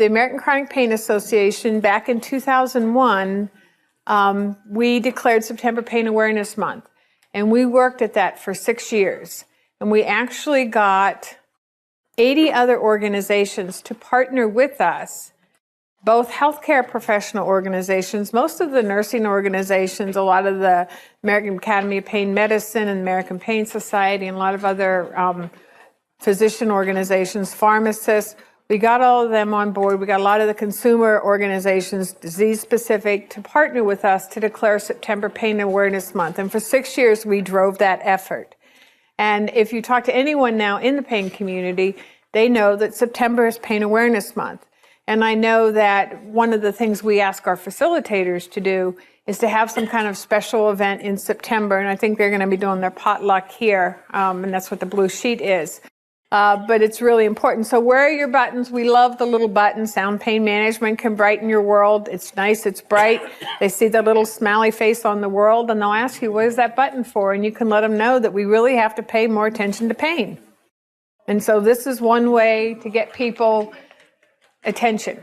the American Chronic Pain Association, back in 2001, we declared September Pain Awareness Month. And we worked at that for 6 years. And we actually got 80 other organizations to partner with us, both healthcare professional organizations, most of the nursing organizations, a lot of the American Academy of Pain Medicine and American Pain Society, and a lot of other physician organizations, pharmacists. We got all of them on board. We got a lot of the consumer organizations, disease-specific, to partner with us to declare September Pain Awareness Month. And for 6 years, we drove that effort. And if you talk to anyone now in the pain community, they know that September is Pain Awareness Month. And I know that one of the things we ask our facilitators to do is to have some kind of special event in September. And I think they're going to be doing their potluck here. And that's what the blue sheet is. But it's really important. So where are your buttons? We love the little buttons. Sound Pain Management can brighten your world. It's nice, it's bright. They see the little smiley face on the world, and they'll ask you, what is that button for? And you can let them know that we really have to pay more attention to pain. And so this is one way to get people attention,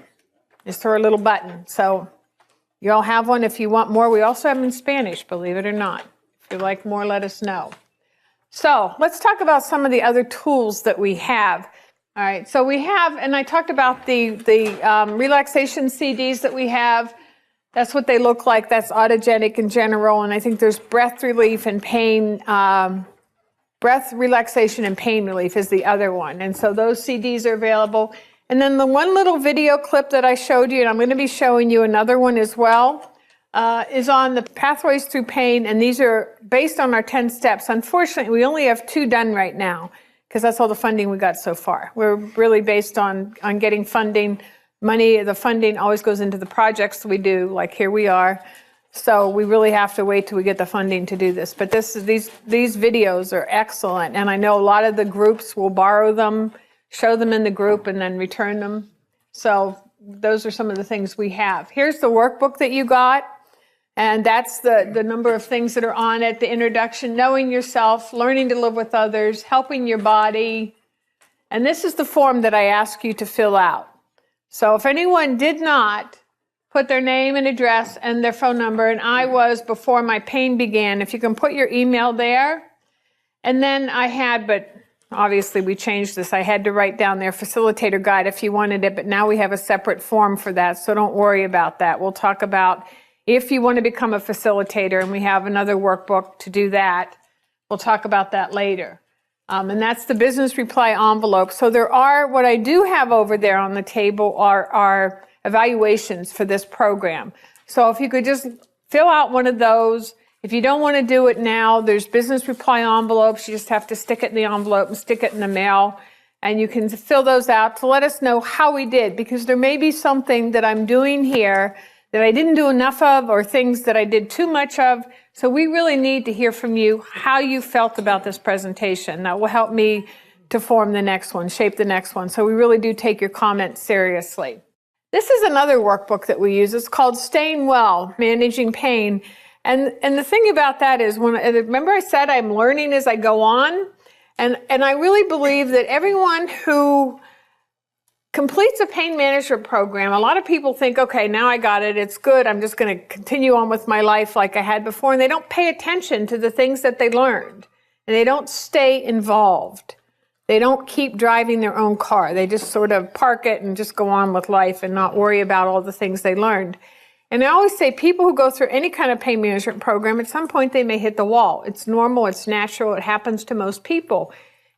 is through a little button. So you all have one. If you want more, we also have them in Spanish, believe it or not. If you'd like more, let us know. So let's talk about some of the other tools that we have. All right, so we have, and I talked about the relaxation CDs that we have. That's what they look like. That's autogenic in general, and I think there's breath relief and pain, breath relaxation and pain relief is the other one. And so those CDs are available. And then the one little video clip that I showed you, and I'm going to be showing you another one as well, is on the pathways through pain, and these are based on our 10 steps. Unfortunately, we only have 2 done right now because that's all the funding we got so far. We're really based on getting funding. Money, the funding always goes into the projects we do, like here we are. So we really have to wait till we get the funding to do this. But these videos are excellent, and I know a lot of the groups will borrow them, show them in the group, and then return them. So those are some of the things we have. Here's the workbook that you got. And that's the number of things that are on it, the introduction, knowing yourself, learning to live with others, helping your body. And this is the form that I ask you to fill out. So if anyone did not put their name and address and their phone number, and I was before my pain began, if you can put your email there. And then I had, but obviously we changed this, I had to write down their facilitator guide if you wanted it, but now we have a separate form for that, so don't worry about that. We'll talk about if you want to become a facilitator, and we have another workbook to do that. We'll talk about that later. And that's the business reply envelope. So there are, what I do have over there on the table are evaluations for this program. So if you could just fill out one of those. If you don't want to do it now, there's business reply envelopes. You just have to stick it in the envelope and stick it in the mail. And you can fill those out to let us know how we did, because there may be something that I'm doing here that I didn't do enough of, or things that I did too much of. So we really need to hear from you how you felt about this presentation. That will help me to form the next one, shape the next one. So we really do take your comments seriously. This is another workbook that we use. It's called Staying Well, Managing Pain. And the thing about that is, remember I said I'm learning as I go on? And I really believe that everyone who completes a pain management program, a lot of people think, okay, now I got it, it's good, I'm just going to continue on with my life like I had before, and they don't pay attention to the things that they learned, and they don't stay involved. They don't keep driving their own car. They just sort of park it and just go on with life and not worry about all the things they learned. And I always say people who go through any kind of pain management program, at some point they may hit the wall. It's normal, it's natural, it happens to most people.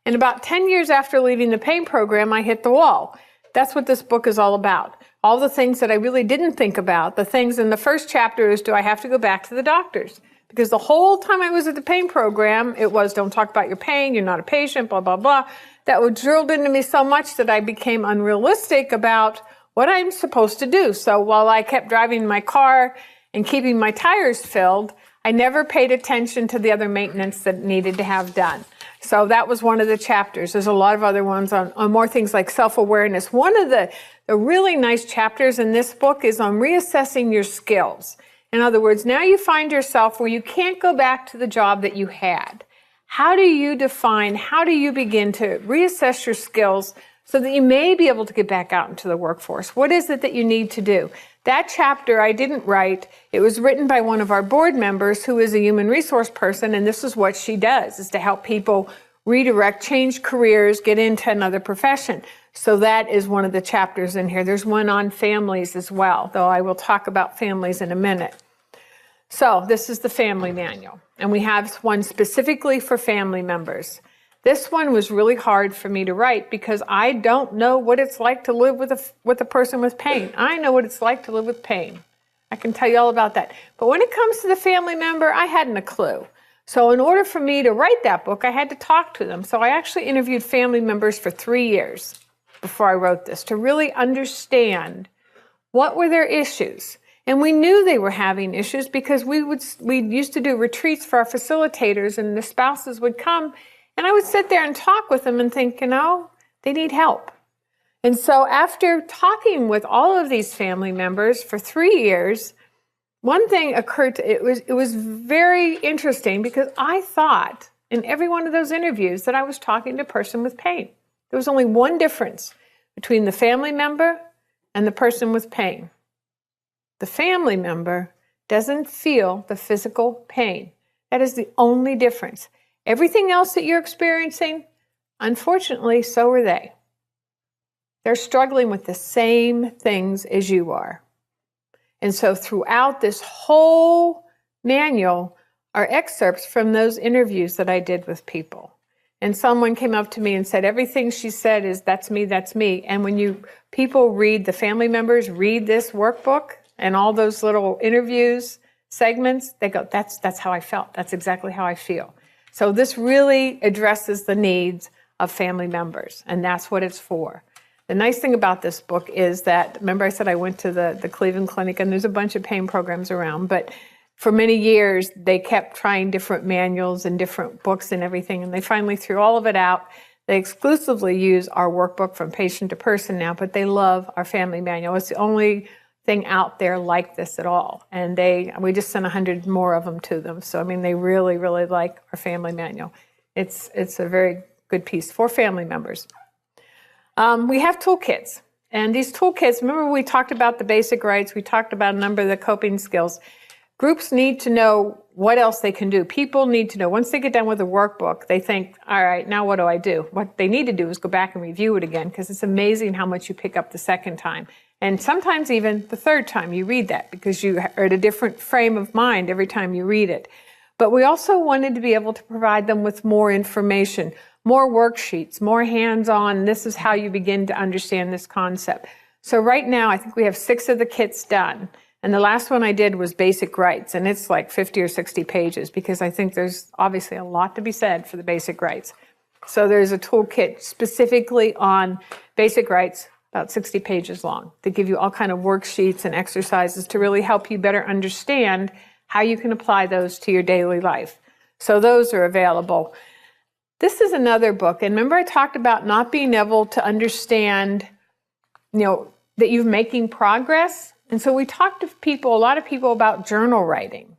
And about 10 years after leaving the pain program, I hit the wall. That's what this book is all about. All the things that I really didn't think about. The things in the first chapter is, do I have to go back to the doctors? Because the whole time I was at the pain program, it was, don't talk about your pain, you're not a patient, blah, blah, blah. That was drilled into me so much that I became unrealistic about what I'm supposed to do. So while I kept driving my car and keeping my tires filled, I never paid attention to the other maintenance that needed to have done. So that was one of the chapters. There's a lot of other ones on more things like self-awareness. One of the really nice chapters in this book is on reassessing your skills. In other words, now you find yourself where you can't go back to the job that you had. How do you define, how do you begin to reassess your skills so that you may be able to get back out into the workforce. What is it that you need to do? That chapter I didn't write. It was written by one of our board members who is a human resource person, and this is what she does, is to help people redirect, change careers, get into another profession. So that is one of the chapters in here. There's one on families as well, though I will talk about families in a minute. So this is the family manual, and we have one specifically for family members. This one was really hard for me to write because I don't know what it's like to live with a person with pain. I know what it's like to live with pain. I can tell you all about that. But when it comes to the family member, I hadn't a clue. So in order for me to write that book, I had to talk to them. So I actually interviewed family members for 3 years before I wrote this to really understand what were their issues. And we knew they were having issues because we used to do retreats for our facilitators, and the spouses would come, and I would sit there and talk with them and think, they need help. And so after talking with all of these family members for 3 years, one thing occurred it was very interesting because I thought in every one of those interviews that I was talking to a person with pain. There was only one difference between the family member and the person with pain. The family member doesn't feel the physical pain. That is the only difference. Everything else that you're experiencing, unfortunately, so are they. They're struggling with the same things as you are. And so throughout this whole manual are excerpts from those interviews that I did with people. And someone came up to me and said, everything she said is, that's me, that's me. And when people read, the family members read this workbook and all those little interviews, segments, they go, that's how I felt. That's exactly how I feel. So this really addresses the needs of family members, and that's what it's for. The nice thing about this book is that, remember I said I went to the Cleveland Clinic, and there's a bunch of pain programs around, but for many years they kept trying different manuals and different books and everything, and they finally threw all of it out. They exclusively use our workbook from patient to person now, but they love our family manual. It's the only thing out there like this at all. And we just sent 100 more of them to them. So, they really, really like our family manual. It's a very good piece for family members. We have toolkits. And these toolkits, remember we talked about the basic rights, we talked about a number of the coping skills. Groups need to know what else they can do. People need to know. Once they get done with the workbook, they think, all right, now what do I do? What they need to do is go back and review it again, because it's amazing how much you pick up the second time. And sometimes even the third time you read that, because you are at a different frame of mind every time you read it. But we also wanted to be able to provide them with more information, more worksheets, more hands-on. This is how you begin to understand this concept. So right now, I think we have 6 of the kits done. And the last one I did was basic rights, and it's like 50 or 60 pages, because I think there's obviously a lot to be said for the basic rights. So there's a toolkit specifically on basic rights, about 60 pages long, to give you all kind of worksheets and exercises to really help you better understand how you can apply those to your daily life. So those are available. This is another book, and remember I talked about not being able to understand, that you're making progress? And so we talked to a lot of people about journal writing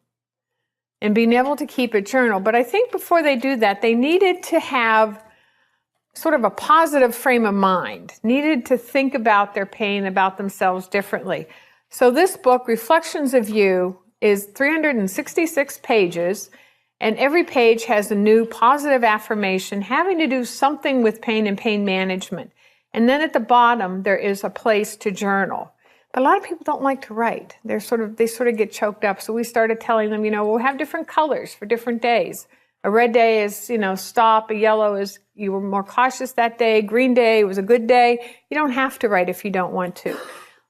and being able to keep a journal. But I think before they do that, they needed to have sort of a positive frame of mind, needed to think about their pain, about themselves differently. So this book, Reflections of You, is 366 pages, and every page has a new positive affirmation having to do something with pain and pain management. And then at the bottom, there is a place to journal. But a lot of people don't like to write. They sort of get choked up. So we started telling them, we'll have different colors for different days. A red day is, stop. A yellow is you were more cautious that day. Green day was a good day. You don't have to write if you don't want to.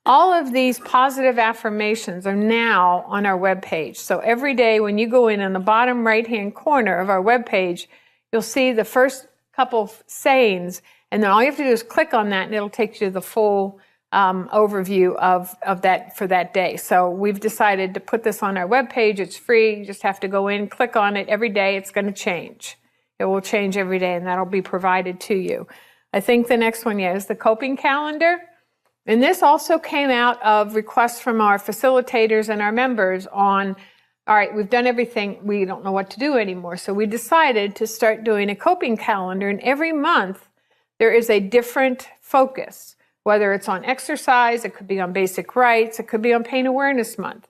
All of these positive affirmations are now on our webpage. So every day when you go in the bottom right-hand corner of our webpage, you'll see the first couple sayings, and then all you have to do is click on that, and it'll take you to the full overview of that for that day. So we've decided to put this on our webpage. It's free. You just have to go in, click on it. Every day it's going to change. It will change every day, and that'll be provided to you. I think the next one, is the coping calendar. And this also came out of requests from our facilitators and our members on, all right, we've done everything. We don't know what to do anymore. So we decided to start doing a coping calendar, and every month there is a different focus, whether it's on exercise, it could be on basic rights, it could be on Pain Awareness Month.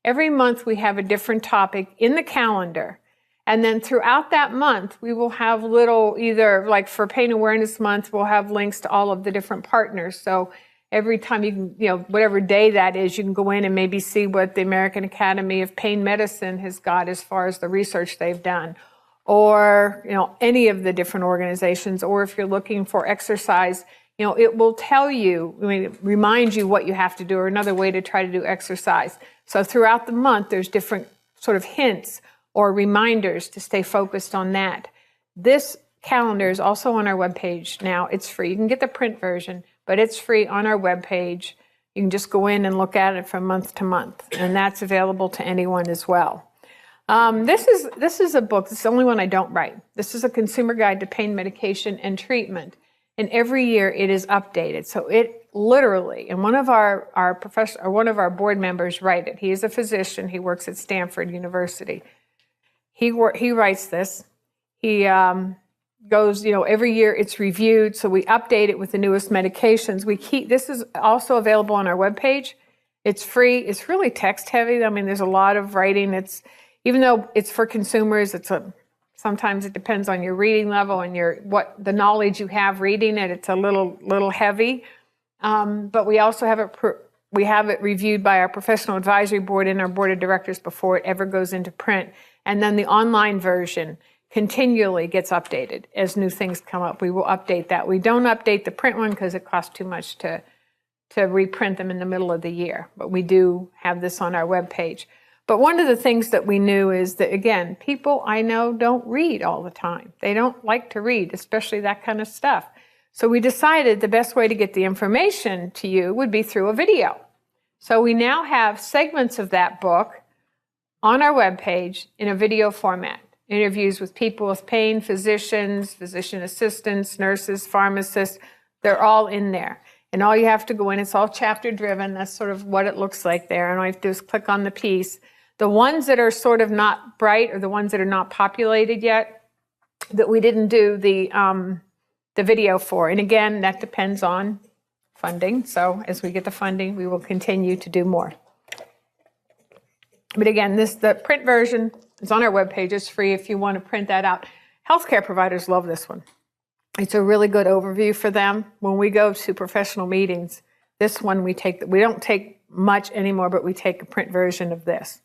Every month we have a different topic in the calendar. And then throughout that month, we will have little, either like for Pain Awareness Month, we'll have links to all of the different partners. So every time you can, whatever day that is, you can go in and maybe see what the American Academy of Pain Medicine has got as far as the research they've done. Or, any of the different organizations. Or if you're looking for exercise, it will tell you, remind you what you have to do, or another way to try to do exercise. So throughout the month, there's different sort of hints or reminders to stay focused on that. This calendar is also on our webpage now. It's free. You can get the print version, but it's free on our webpage. You can just go in and look at it from month to month, and that's available to anyone as well. This is a book. This is the only one I don't write. This is a consumer guide to pain medication and treatment, and every year it is updated. So it literally, and one of our board members write it. He is a physician. He works at Stanford University. He writes this. He goes, every year it's reviewed, so we update it with the newest medications. This is also available on our webpage. It's free. It's really text heavy. There's a lot of writing. Even though it's for consumers, sometimes it depends on your reading level and the knowledge you have reading it. It's a little heavy, but we also have it reviewed by our professional advisory board and our board of directors before it ever goes into print. And then the online version continually gets updated as new things come up. We will update that. We don't update the print one because it costs too much to reprint them in the middle of the year. But we do have this on our webpage. But one of the things that we knew is that, again, people I know don't read all the time. They don't like to read, especially that kind of stuff. So we decided the best way to get the information to you would be through a video. So we now have segments of that book on our webpage in a video format. Interviews with people with pain, physicians, physician assistants, nurses, pharmacists, they're all in there. And all you have to go in, it's all chapter driven. That's sort of what it looks like there. And all you have to do is click on the piece. The ones that are sort of not bright are the ones that are not populated yet, that we didn't do the video for. And again, that depends on funding. So as we get the funding, we will continue to do more. But again, the print version is on our webpage. It's free if you want to print that out. Healthcare providers love this one. It's a really good overview for them. When we go to professional meetings, this one we don't take much anymore, but we take a print version of this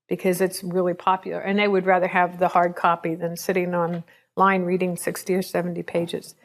because it's really popular. And they would rather have the hard copy than sitting online reading 60 or 70 pages.